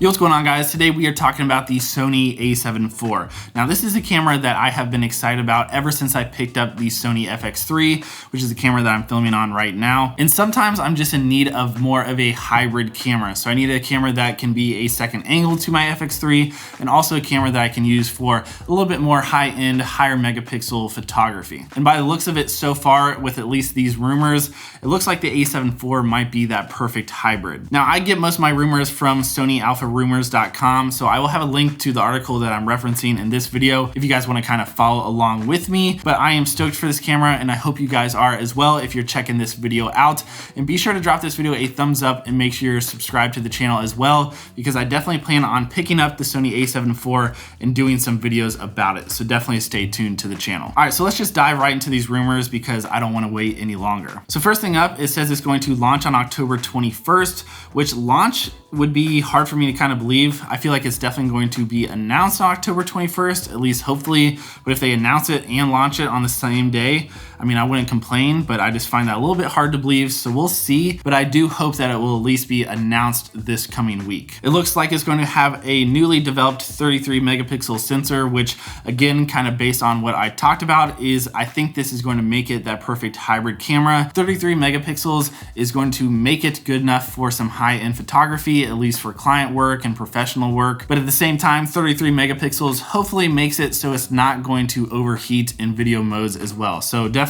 Yo, what's going on, guys? Today we are talking about the Sony A7IV. Now, this is a camera that I have been excited about ever since I picked up the Sony FX3, which is the camera that I'm filming on right now. And sometimes I'm just in need of more of a hybrid camera. So I need a camera that can be a second angle to my FX3 and also a camera that I can use for a little bit more high-end, higher megapixel photography. And by the looks of it so far, with at least these rumors, it looks like the A7IV might be that perfect hybrid. Now, I get most of my rumors from Sony Rumors.com, so I will have a link to the article that I'm referencing in this video if you guys want to kind of follow along with me. But I am stoked for this camera, and I hope you guys are as well if you're checking this video out. And be sure to drop this video a thumbs up and make sure you're subscribed to the channel as well, because I definitely plan on picking up the Sony A7IV and doing some videos about it. So definitely stay tuned to the channel. All right, so let's just dive right into these rumors because I don't want to wait any longer. So first thing up, it says it's going to launch on October 21st, which launch would be hard for me to kind of believe. I feel like it's definitely going to be announced on October 21st, at least hopefully. But if they announce it and launch it on the same day, I mean, I wouldn't complain, but I just find that a little bit hard to believe. So we'll see, but I do hope that it will at least be announced this coming week. It looks like it's going to have a newly developed 33 megapixel sensor, which again, kind of based on what I talked about, is I think this is going to make it that perfect hybrid camera. 33 megapixels is going to make it good enough for some high-end photography, at least for client work and professional work. But at the same time, 33 megapixels hopefully makes it so it's not going to overheat in video modes as well. So definitely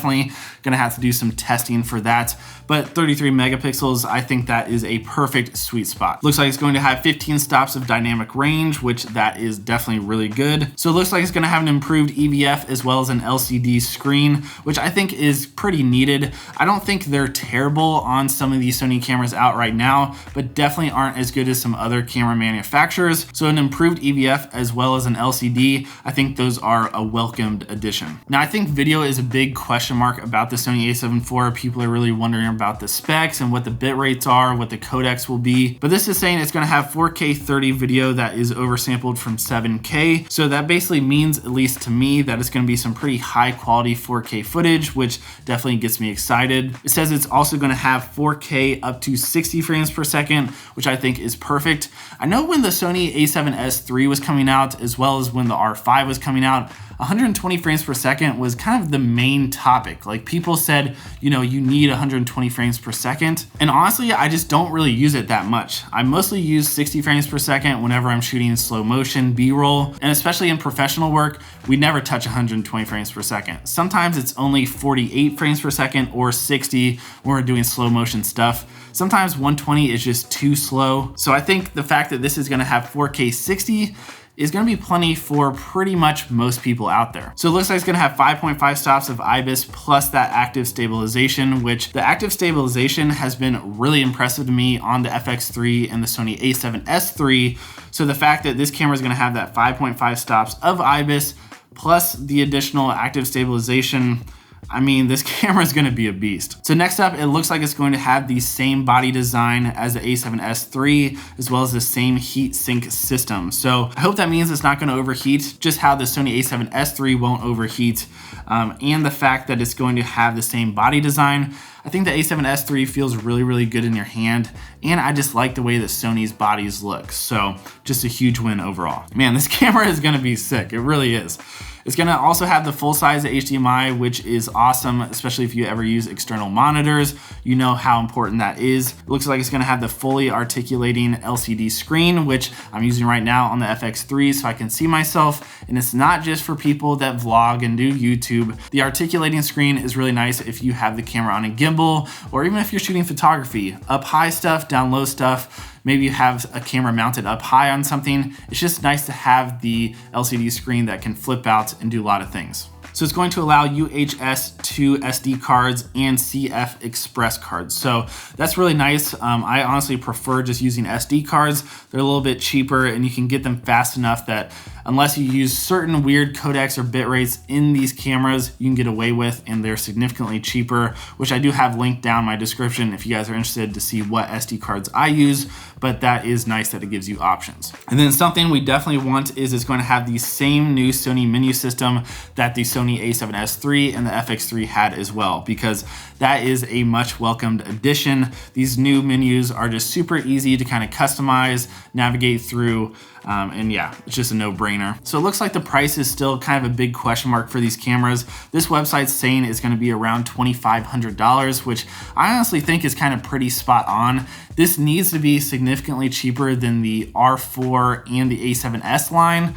gonna have to do some testing for that. But 33 megapixels, I think that is a perfect sweet spot. Looks like it's going to have 15 stops of dynamic range, which that is definitely really good. So it looks like it's gonna have an improved EVF as well as an LCD screen, which I think is pretty needed. I don't think they're terrible on some of these Sony cameras out right now, but definitely aren't as good as some other camera manufacturers. So an improved EVF as well as an LCD, I think those are a welcomed addition. Now, I think video is a big question mark about the Sony A7IV. People are really wondering about the specs and what the bit rates are, what the codecs will be. But this is saying it's gonna have 4K 30 video that is oversampled from 7K. So that basically means, at least to me, that it's gonna be some pretty high quality 4K footage, which definitely gets me excited. It says it's also gonna have 4K up to 60 frames per second, which I think is perfect. I know when the Sony A7S III was coming out, as well as when the R5 was coming out, 120 frames per second was kind of the main topic. Like, people said, you know, you need 120 frames per second. And honestly, I just don't really use it that much. I mostly use 60 frames per second whenever I'm shooting slow motion B-roll. And especially in professional work, we never touch 120 frames per second. Sometimes it's only 48 frames per second or 60 when we're doing slow motion stuff. Sometimes 120 is just too slow. So I think the fact that this is gonna have 4K 60 is gonna be plenty for pretty much most people out there. So it looks like it's gonna have 5.5 stops of IBIS plus that active stabilization, which the active stabilization has been really impressive to me on the FX3 and the Sony A7S III. So the fact that this camera is gonna have that 5.5 stops of IBIS plus the additional active stabilization, I mean, this camera is gonna be a beast. So next up, it looks like it's going to have the same body design as the A7S III, as well as the same heat sink system. So I hope that means it's not gonna overheat, just how the Sony A7S III won't overheat, and the fact that it's going to have the same body design. I think the A7S III feels really, really good in your hand, and I just like the way that Sony's bodies look. So just a huge win overall. Man, this camera is gonna be sick, it really is. It's gonna also have the full-size HDMI, which is awesome, especially if you ever use external monitors. You know how important that is. It looks like it's gonna have the fully articulating LCD screen, which I'm using right now on the FX3 so I can see myself. And it's not just for people that vlog and do YouTube. The articulating screen is really nice if you have the camera on a gimbal, or even if you're shooting photography, up high stuff, down low stuff. Maybe you have a camera mounted up high on something. It's just nice to have the LCD screen that can flip out and do a lot of things. So it's going to allow UHS 2 SD cards and CF Express cards. So that's really nice. I honestly prefer just using SD cards. They're a little bit cheaper and you can get them fast enough that unless you use certain weird codecs or bit rates in these cameras, you can get away with, and they're significantly cheaper, which I do have linked down in my description if you guys are interested to see what SD cards I use, but that is nice that it gives you options. And then something we definitely want is it's going to have the same new Sony menu system that the Sony A7S III and the FX3 had as well, because that is a much welcomed addition. These new menus are just super easy to kind of customize, navigate through, and yeah, it's just a no-brainer. So it looks like the price is still kind of a big question mark for these cameras. This website's saying it's gonna be around $2,500, which I honestly think is kind of pretty spot on. This needs to be significantly cheaper than the R4 and the A7S line,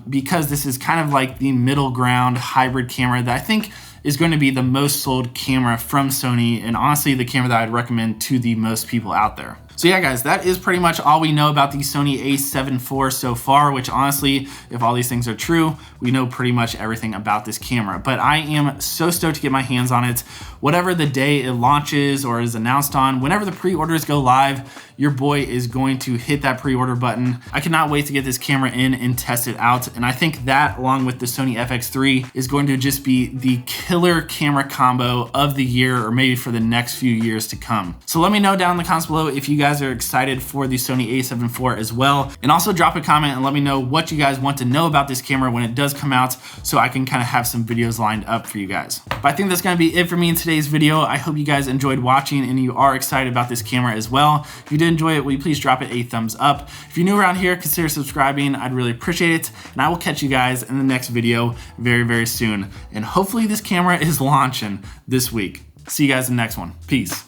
because this is kind of like the middle ground hybrid camera that I think is going to be the most sold camera from Sony, and honestly the camera that I'd recommend to the most people out there. So yeah guys, that is pretty much all we know about the Sony A7IV so far, which honestly, if all these things are true, we know pretty much everything about this camera. But I am so stoked to get my hands on it. Whatever the day it launches or is announced on, whenever the pre-orders go live, your boy is going to hit that pre-order button. I cannot wait to get this camera in and test it out. And I think that, along with the Sony FX3, is going to just be the killer camera combo of the year, or maybe for the next few years to come. So let me know down in the comments below if you guys are excited for the Sony A7IV as well. And also drop a comment and let me know what you guys want to know about this camera when it does come out, so I can kind of have some videos lined up for you guys. But I think that's gonna be it for me in today's video. I hope you guys enjoyed watching and you are excited about this camera as well. If you did enjoy it, will you please drop it a thumbs up. If you're new around here, consider subscribing. I'd really appreciate it. And I will catch you guys in the next video very, very soon. And hopefully this camera is launching this week. See you guys in the next one. Peace.